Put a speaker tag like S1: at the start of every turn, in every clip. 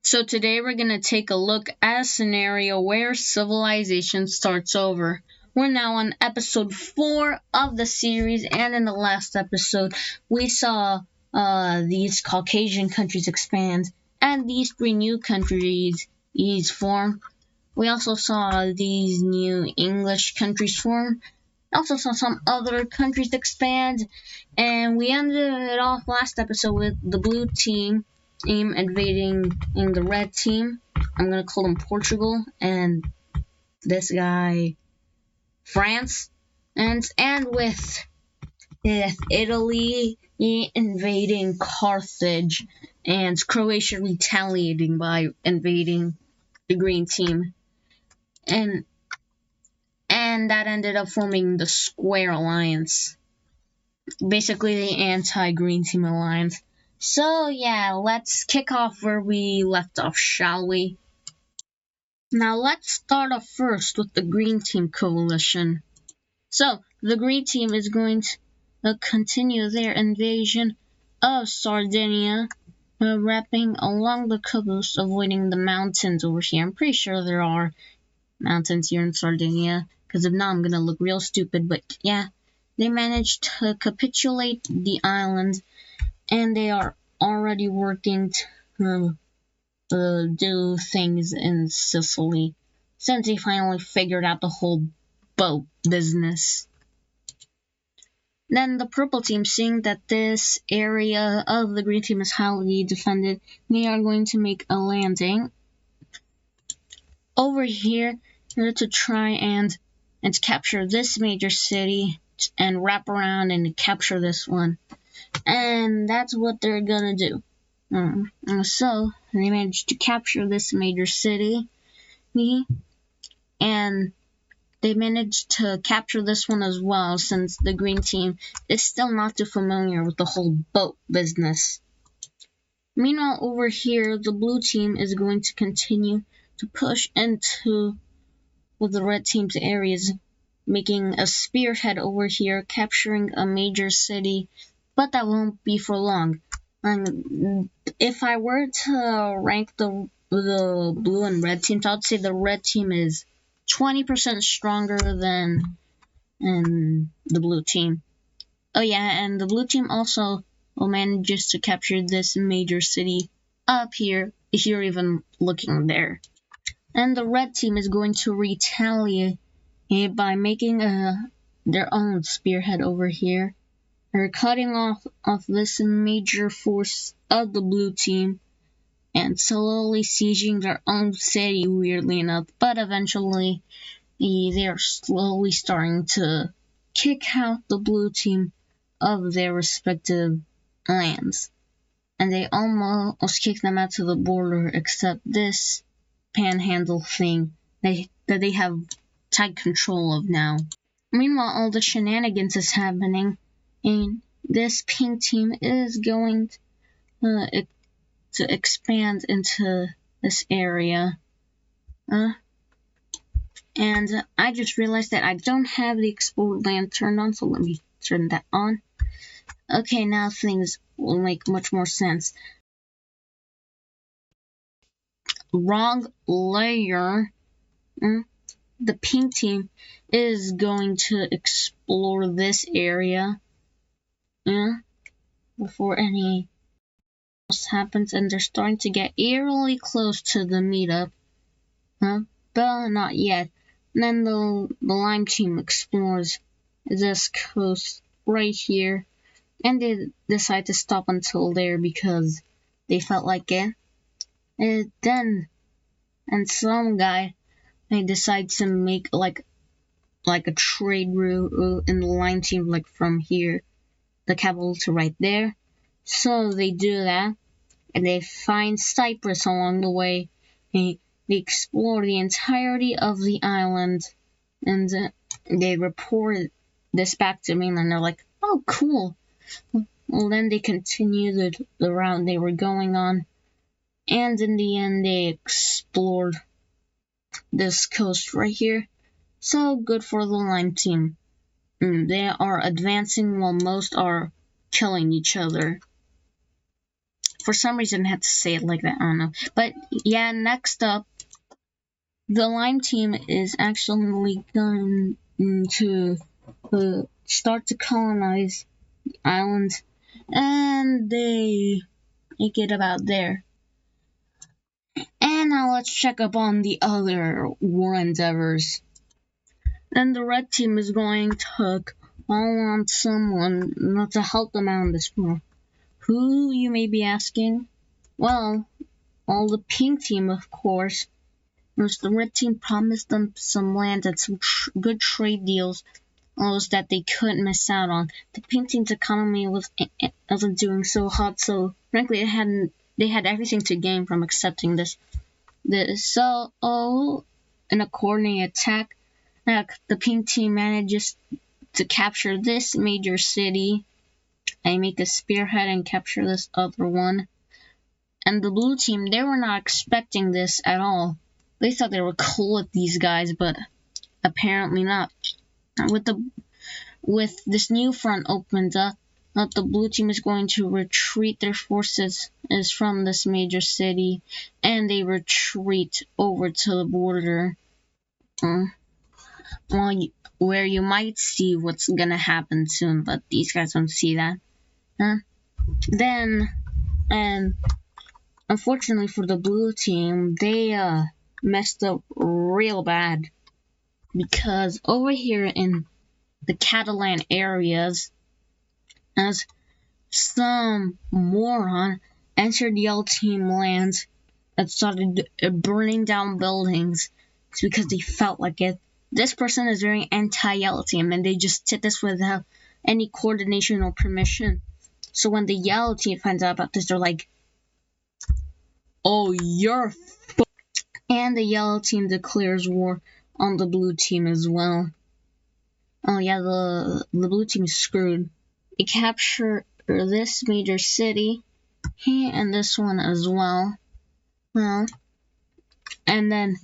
S1: So today we're going to take a look at a scenario where civilization starts over. We're now on episode 4 of the series, and in the last episode we saw these Caucasian countries expand and these 3 new countries form. We also saw these new English countries form. Also saw some other countries expand, and we ended it off last episode with the blue team invading in the red team. I'm gonna call them Portugal, and this guy France, and with Italy invading Carthage and Croatia retaliating by invading the green team, and that ended up forming the Square Alliance, basically the anti-green team alliance. So yeah, let's kick off where we left off, shall we? Now let's start off first with the green team coalition. So the green team is going to continue their invasion of Sardinia, wrapping along the coast, avoiding the mountains over here. I'm pretty sure there are mountains here in Sardinia, because if not, I'm gonna look real stupid. But yeah, they managed to capitulate the island, and they are already working to do things in Sicily, since they finally figured out the whole boat business. Then the purple team, seeing that this area of the green team is highly defended, they are going to make a landing over here to try and capture this major city and wrap around and capture this one. And that's what they're gonna do. So they managed to capture this major city, and they managed to capture this one as well, since the green team is still not too familiar with the whole boat business. Meanwhile, over here, the blue team is going to continue to push into the red team's areas, making a spearhead over here, capturing a major city, but that won't be for long. If I were to rank the blue and red teams, I'd say the red team is 20% stronger than the blue team. Oh yeah, and the blue team also manages to capture this major city up here, if you're even looking there. And the red team is going to retaliate by making their own spearhead over here. They're cutting off this major force of the blue team and slowly sieging their own city, weirdly enough. But eventually, they are slowly starting to kick out the blue team of their respective lands. And they almost kick them out to the border, except this panhandle thing that they have tight control of now. Meanwhile, all the shenanigans is happening, and this pink team is going to expand into this area. And I just realized that I don't have the explored land turned on, so let me turn that on. Okay, now things will make much more sense. Wrong layer. The pink team is going to explore this area before any else happens, and they're starting to get eerily close to the meetup, but not yet. And then the lime team explores this coast right here, and they decide to stop until there because they felt like it. And some guy, they decide to make like a trade route in the lime team, like from here, the capital, to right there. So they do that, and they find Cyprus along the way. They explore the entirety of the island, and they report this back to me, and they're like, oh, cool. Well, then they continue the route they were going on, and in the end, they explored this coast right here. So good for the lime team. They are advancing while most are killing each other. For some reason, I had to say it like that. I don't know. But yeah, next up, the Lime team is actually going to start to colonize islands, and they make it about there. And now let's check up on the other war endeavors. Then the red team is going to call on someone not to help them out in this war. Who, you may be asking? Well, the pink team, of course. The red team promised them some land and some good trade deals that they couldn't miss out on. The pink team's economy wasn't doing so hot, so frankly, they had everything to gain from accepting this. So, in a coordinated attack, the pink team manages to capture this major city. I make a spearhead and capture this other one. And the blue team, they were not expecting this at all. They thought they were cool with these guys, but apparently not. With this new front opened up, the blue team is going to retreat their forces from this major city, and they retreat over to the border. Where you might see what's gonna happen soon, but these guys don't see that. Then, and unfortunately for the blue team, they messed up real bad, because over here in the Catalan areas, as some moron entered yellow team lands and started burning down buildings. It's because they felt like it. This person is very anti-yellow team, and they just did this without any coordination or permission. So when the yellow team finds out about this, they're like, "Oh, you're f-" And the yellow team declares war on the blue team as well. Oh yeah, the blue team is screwed. They capture this major city, and this one as well. Well, and then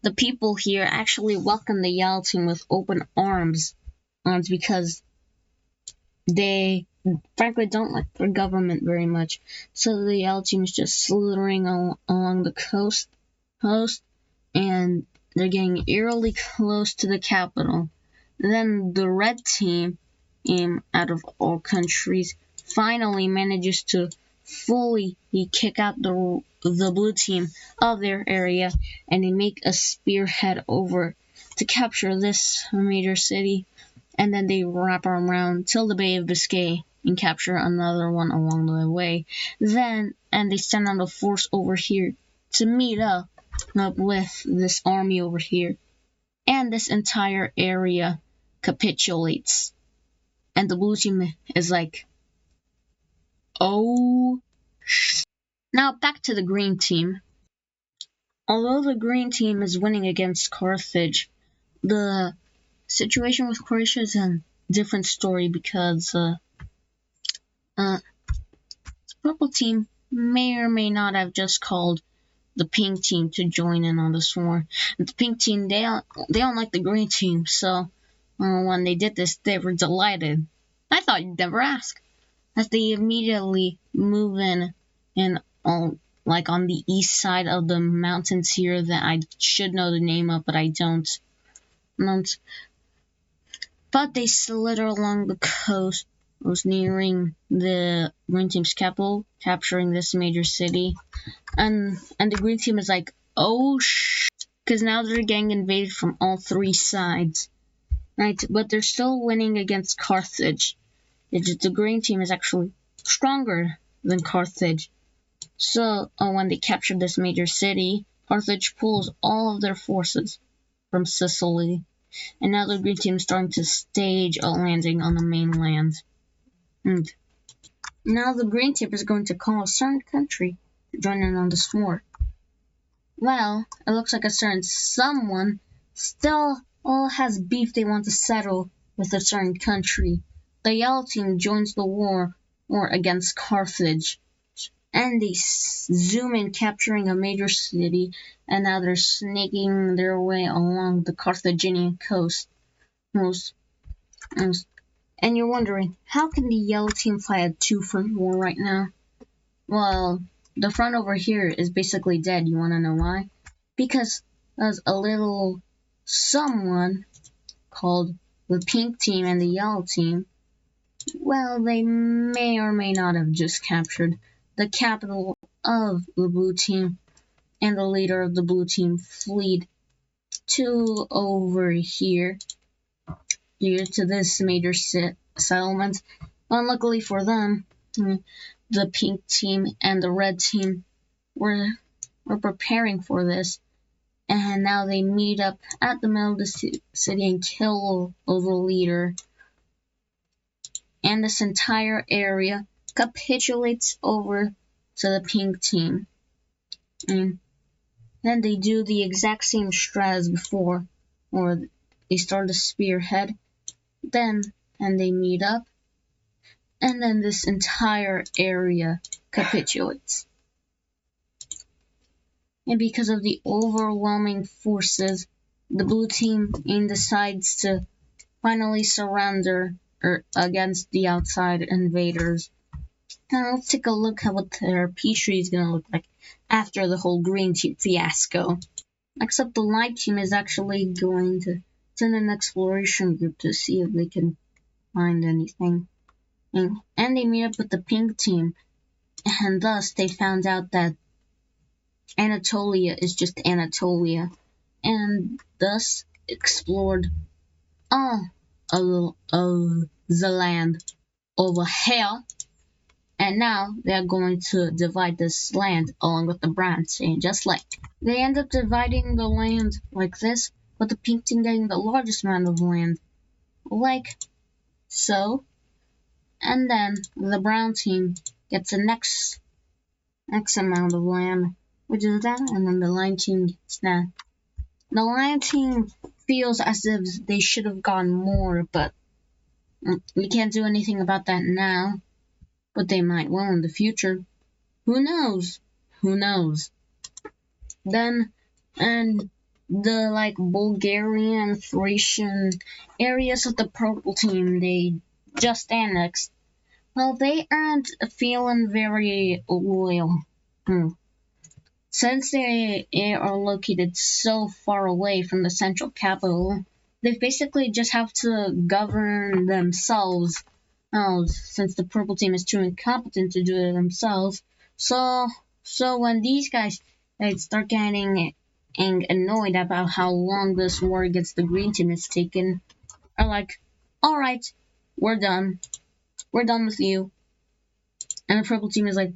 S1: the people here actually welcome the yellow team with open arms, because they frankly don't like their government very much. So the yellow team is just slithering along the coast, and they're getting eerily close to the capital. Then the red team, out of all countries, finally manages to fully kick out the blue team of their area, and they make a spearhead over to capture this major city, and then they wrap around till the Bay of Biscay and capture another one along the way. Then, and they send out a force over here to meet up with this army over here, and this entire area capitulates. And the blue team is like, oh. Now back to the green team. Although the green team is winning against Carthage, the situation with Croatia is a different story, because the purple team may or may not have just called the pink team to join in on this war. And the pink team, they don't like the green team, so when they did this, they were delighted. I thought you'd never ask, as they immediately move in like on the east side of the mountains here that I should know the name of, but I don't. But they slither along the coast, was nearing the green team's capital, capturing this major city, and the green team is like, oh because now they're getting invaded from all three sides, right? But they're still winning against Carthage. The green team is actually stronger than Carthage. So when they capture this major city, Carthage pulls all of their forces from Sicily, and now the green team is starting to stage a landing on the mainland. And now the green team is going to call a certain country to join in on this war. Well, it looks like a certain someone still has beef they want to settle with a certain country. The yellow team joins the war against Carthage, and they zoom in, capturing a major city, and now they're snaking their way along the Carthaginian coast. And you're wondering, how can the yellow team fight a two-front war right now? well, the front over here is basically dead. You want to know why? Because there's a little someone called the pink team and the yellow team. Well, they may or may not have just captured the capital of the blue team, and the leader of the blue team fled to over here to this major settlement. Unluckily for them, the pink team and the red team were preparing for this, and now they meet up at the middle of the city and kill the leader. And this entire area capitulates over to the pink team. And then they do the exact same strat as before, or they start a spearhead, and they meet up, and then this entire area capitulates. And because of the overwhelming forces, the blue team decides to finally surrender against the outside invaders. Now let's take a look at what their peace treaty is going to look like after the whole green team fiasco. Except the light team is actually going to send an exploration group to see if they can find anything. And they meet up with the pink team, and thus they found out that Anatolia is just Anatolia, and thus explored all of the land over here. And now they're going to divide this land along with the brown team, just like they end up dividing the land like this, but the pink team getting the largest amount of land, like so. And then the brown team gets the next amount of land, which is that, and then the lion team gets that. The lion team feels as if they should have gotten more, but we can't do anything about that now. But they might well in the future. Who knows? Who knows? Then, and the Bulgarian, Thracian areas of the purple team they just annexed, well, they aren't feeling very loyal. Since they are located so far away from the central capital, they basically just have to govern themselves. Since the purple team is too incompetent to do it themselves. So when these guys start getting annoyed about how long this war against the green team is taking, are like, alright, we're done. We're done with you. And the purple team is like,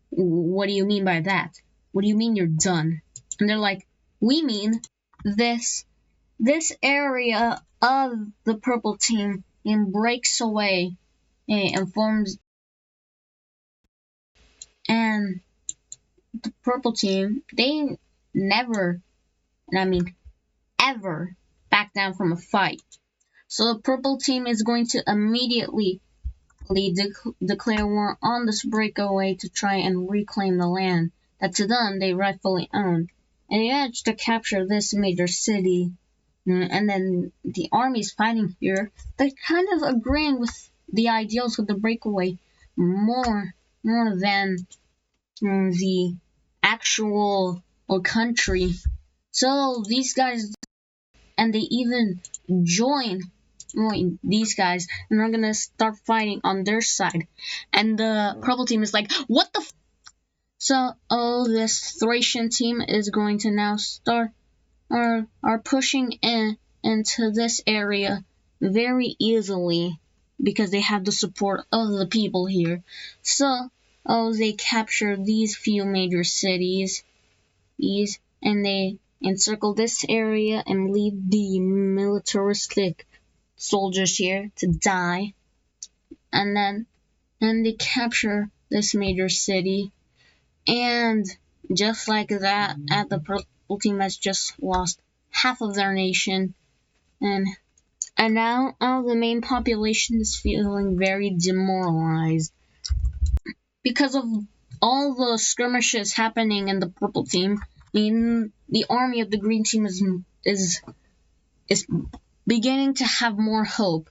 S1: what do you mean by that? What do you mean you're done? And they're like, we mean this area of the purple team breaks away and forms, and the purple team, they never, and I mean ever, back down from a fight. So the purple team is going to immediately declare war on this breakaway to try and reclaim the land that to them they rightfully own. And they managed to capture this major city, and then the armies fighting here, they're kind of agreeing with the ideals of the breakaway more than the actual country. So these guys, and they even join these guys, and they're gonna start fighting on their side. And the purple team is like, what the So this Thracian team is going to now start are pushing into this area very easily because they have the support of the people here. So they capture these few major cities, and they encircle this area and leave the militaristic soldiers here to die. And then they capture this major city, and just like that, the purple team has just lost half of their nation, and now the main population is feeling very demoralized because of all the skirmishes happening in the purple team. I mean, the army of the green team is beginning to have more hope,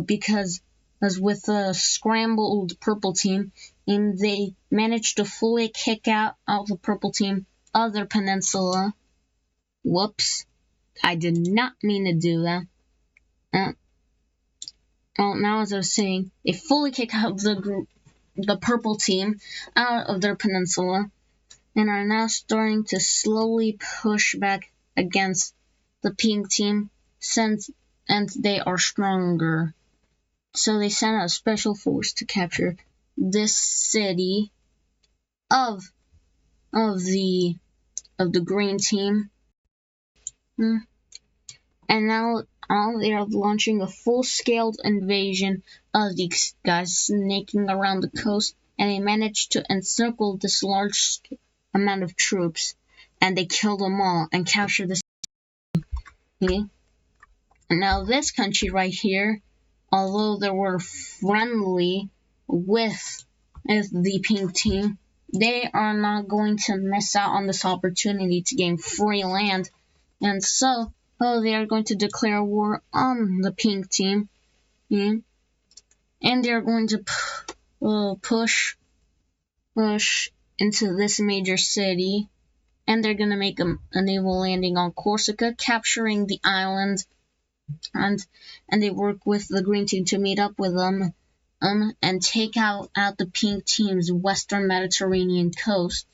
S1: because as with a scrambled purple team, and they managed to fully kick out the purple team of their peninsula. Whoops. I did not mean to do that. Well, now as I was saying, they fully kick out the purple team out of their peninsula, and are now starting to slowly push back against the pink team, and they are stronger. So they sent out a special force to capture this city of the green team. And now they are launching a full-scale invasion of these guys snaking around the coast, and they managed to encircle this large amount of troops, and they kill them all and capture the city. And now this country right here, although they were friendly with the pink team, they are not going to miss out on this opportunity to gain free land, and so they are going to declare war on the pink team, and they're going to push into this major city, and they're going to make a naval landing on Corsica, capturing the island, and they work with the green team to meet up with them and take out the pink team's western Mediterranean coast.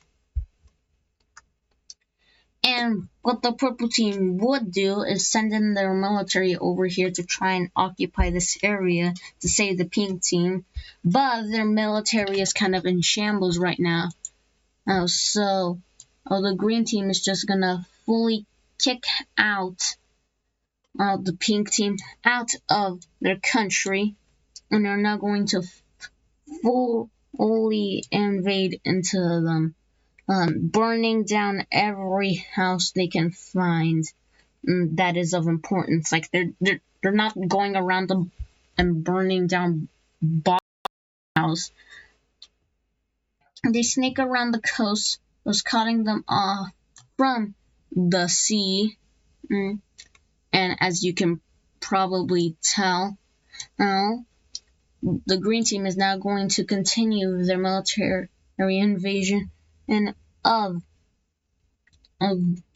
S1: And what the purple team would do is send in their military over here to try and occupy this area to save the pink team, but their military is kind of in shambles right now. So the green team is just gonna fully kick out the pink team out of their country, and they're now going to fully invade into them. Burning down every house they can find that is of importance. Like they're not going around them and burning down houses. They snake around the coast, thus cutting them off from the sea. And as you can probably tell, the green team is now going to continue their military invasion and of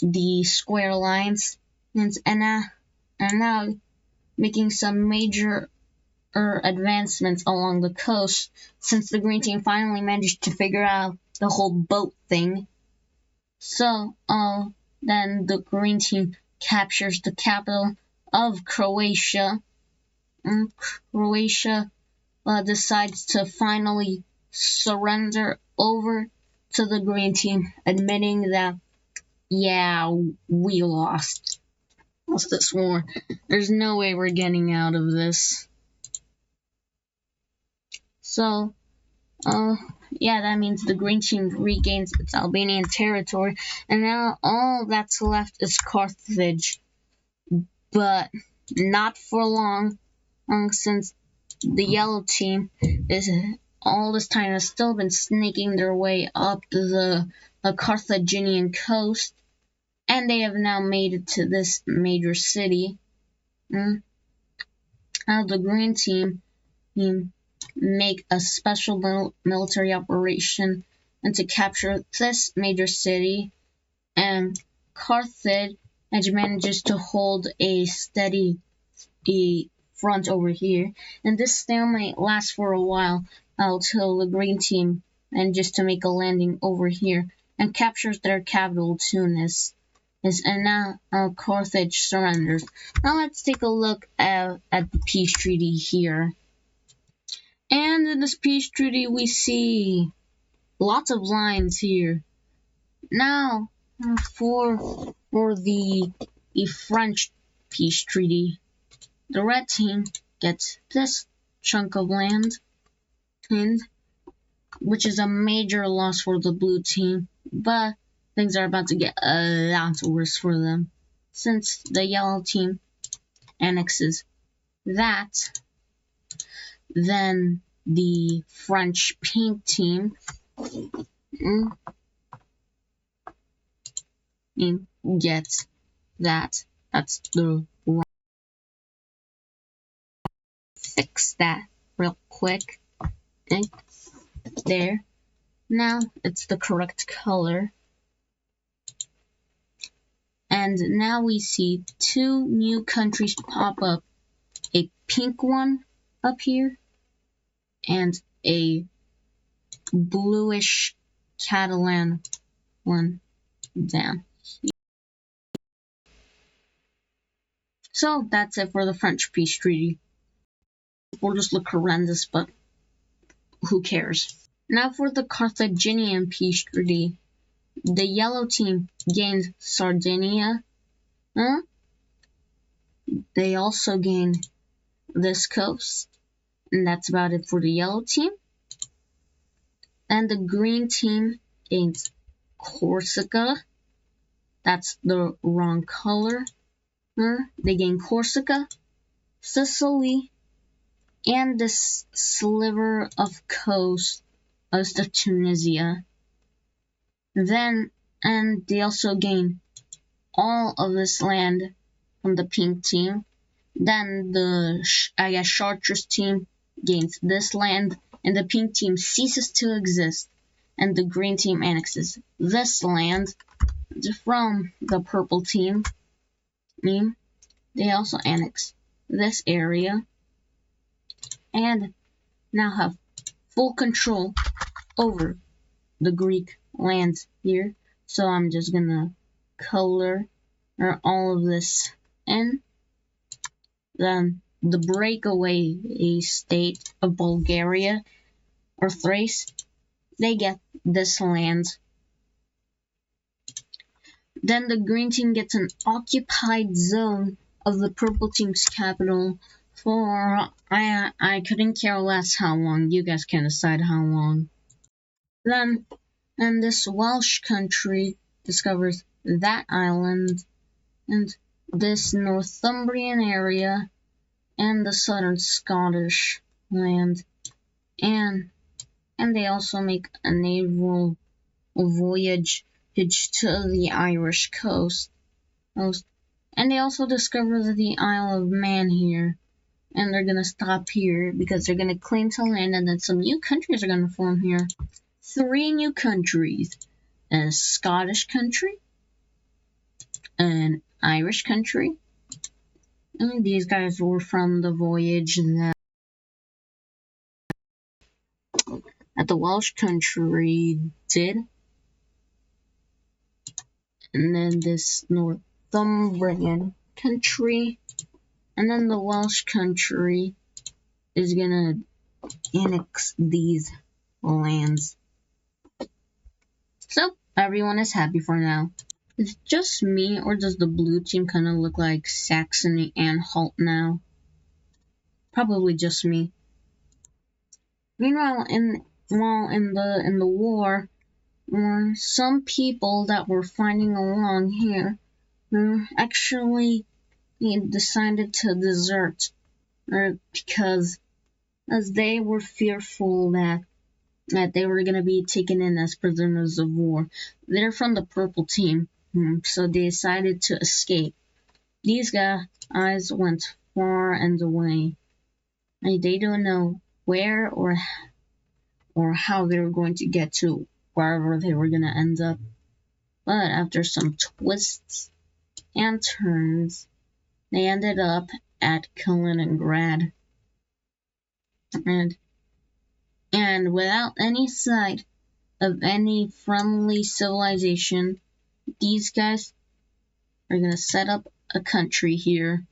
S1: the square lines, and now making some major advancements along the coast, since the green team finally managed to figure out the whole boat thing. So then the green team captures the capital of Croatia. Croatia decides to finally surrender over to the green team, admitting that, yeah, we lost this war. There's no way we're getting out of this. So, yeah, that means the green team regains its Albanian territory, and now all that's left is Carthage. But not for long, since the yellow team is all this time has still been snaking their way up the Carthaginian coast, and they have now made it to this major city. The green team make a special military operation and to capture this major city, and Carthage manages to hold a steady front over here, and this stalemate lasts for a while until the green team manages to make a landing over here and captures their capital, Tunis. And now Carthage surrenders. Now let's take a look at the peace treaty here. And in this peace treaty we see lots of lines here. Now for the French peace treaty, the red team gets this chunk of land, which is a major loss for the blue team, but things are about to get a lot worse for them, since the yellow team annexes that. Then the French pink team gets that. That's the wrong. Fix that. real quick. And there. Now it's the correct color. And now we see 2 new countries pop up. A pink one up here and a bluish Catalan one down here. So that's it for the French peace treaty. We'll just look horrendous, but who cares? Now for the Carthaginian peace treaty. The yellow team gained Sardinia. They also gained this coast. And that's about it for the yellow team. And the green team gains Corsica. That's the wrong color. They gain Corsica, Sicily, and this sliver of coast of Tunisia. And they also gain all of this land from the pink team. Then the, Chartres team gains this land, and the pink team ceases to exist, and the green team annexes this land from the purple team. They also annex this area, and now have full control over the Greek lands here. So I'm just gonna color all of this in. Then the breakaway state of Bulgaria or Thrace, they get this land. Then the green team gets an occupied zone of the purple team's capital for, I couldn't care less how long. You guys can decide how long. Then, and this Welsh country discovers that island and this Northumbrian area and the southern Scottish land, and they also make a naval voyage to the Irish coast, and they also discover the Isle of Man here, and they're gonna stop here because they're gonna claim some land, and then some new countries are gonna form here. 3 new countries: a Scottish country, an Irish country, and these guys were from the voyage that the Welsh country did. And then this Northumbrian country, and then the Welsh country is gonna annex these lands. So everyone is happy for now. Is it just me, or does the blue team kind of look like Saxony and Halt now? Probably just me. Meanwhile, in the war, some people that were fighting along here actually decided to desert, because as they were fearful that they were going to be taken in as prisoners of war. They're from the purple team, so they decided to escape. These guys went far and away. They don't know where or how they were going to get to wherever they were going to end up. But after some twists and turns, they ended up at Kaliningrad. And without any sight of any friendly civilization, these guys are gonna set up a country here.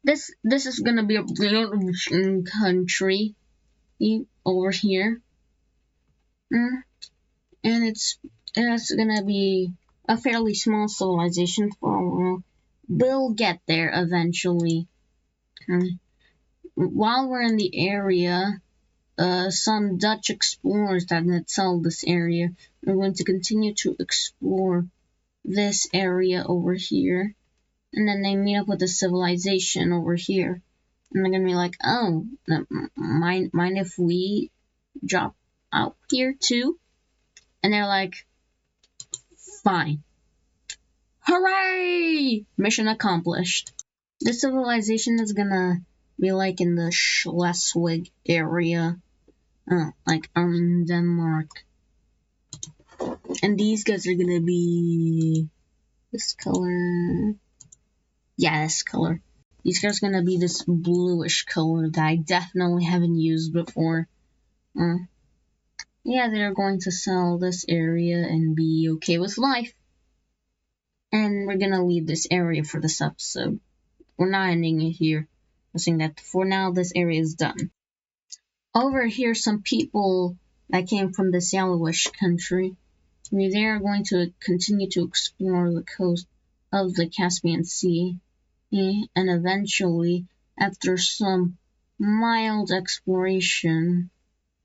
S1: This is gonna be a real country over here, and it's gonna be a fairly small civilization for a while. We'll get there eventually. While we're in the area, some Dutch explorers that settled this area are going to continue to explore this area over here, and then they meet up with a civilization over here, and they're gonna be like, oh, mind if we drop out here too? And they're like, fine. Hooray! Mission accomplished. This civilization is gonna be like in the Schleswig area, like Denmark. And these guys are gonna be this color. Yeah, this color. These guys are gonna be this bluish color that I definitely haven't used before. Yeah, they're going to sell this area and be okay with life. And we're gonna leave this area for this episode. We're not ending it here. I'm saying that for now, this area is done. Over here, some people that came from this yellowish country, they are going to continue to explore the coast of the Caspian Sea. And eventually, after some mild exploration,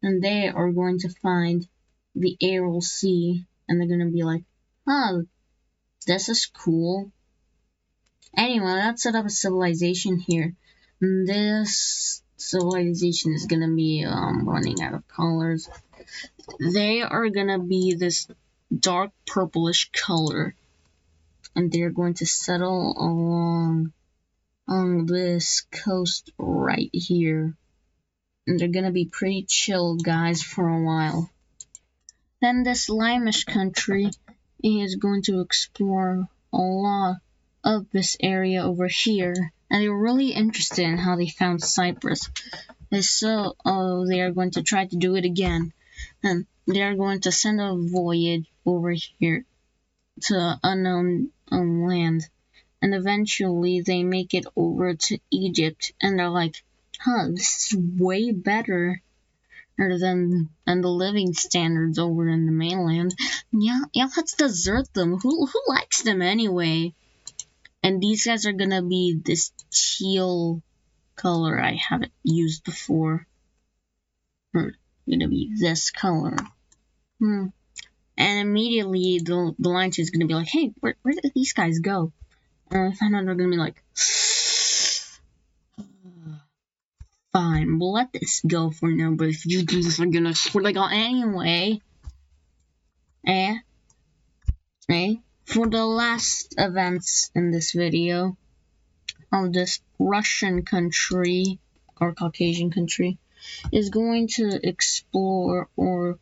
S1: and they are going to find the Aral Sea, and they're going to be like, oh, this is cool. Anyway, let's set up a civilization here. This civilization is going to be running out of colors. They are going to be this dark purplish color, and they're going to settle along on this coast right here. And they're gonna be pretty chill guys for a while. Then this Limish country is going to explore a lot of this area over here, and they're really interested in how they found Cyprus. And so they are going to try to do it again, and they are going to send a voyage over here to unknown land. And eventually they make it over to Egypt, and they're like, huh, this is way better than the living standards over in the mainland. Yeah, let's desert them. Who likes them anyway? And these guys are gonna be this teal color I haven't used before. Or gonna be this color. And immediately the line is gonna be like, hey, where did these guys go? And I found out they're gonna be like, fine, we'll let this go for now, but if you guys are gonna swear to God anyway, for the last events in this video of this Russian country, or Caucasian country, is going to explore, or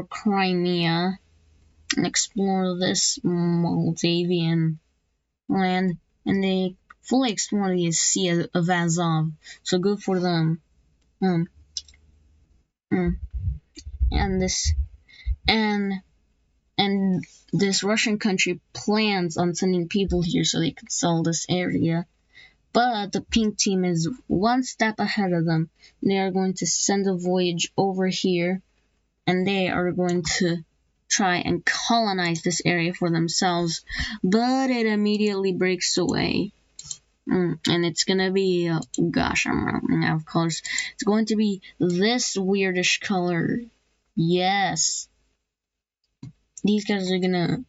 S1: Crimea, and explore this Moldavian land, and they fully explore the Sea of Azov, so good for them. And this Russian country plans on sending people here so they could sell this area, but the pink team is one step ahead of them. They are going to send a voyage over here, and they are going to try and colonize this area for themselves, but it immediately breaks away. And it's gonna be, gosh, I'm running out of colors. It's going to be this weirdish color. Yes. These guys are gonna,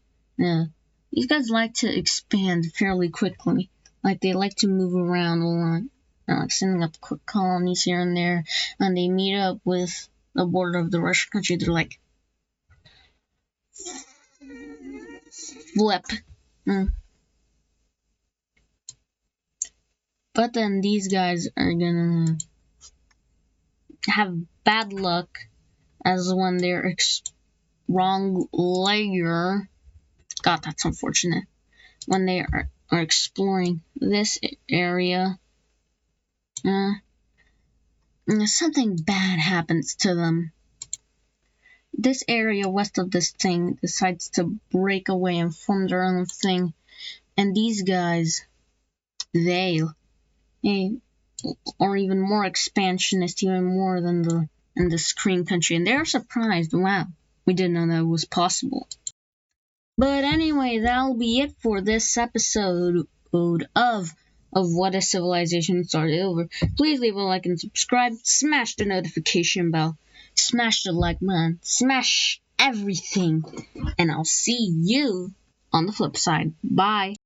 S1: these guys like to expand fairly quickly. Like, they like to move around a lot. Like, sending up quick colonies here and there. And they meet up with the border of the Russian country. They're like, flip. But then these guys are gonna have bad luck, as when they're wrong layer. God, that's unfortunate. When they are exploring this area, something bad happens to them. This area west of this thing decides to break away and form their own thing, and these guys, they are even more expansionist, even more than the Screen country, and they're surprised. Wow, we didn't know that was possible. But anyway, that'll be it for this episode of What a Civilization Started Over. Please leave a like and subscribe. Smash the notification bell. Smash the like button. Smash everything. And I'll see you on the flip side. Bye.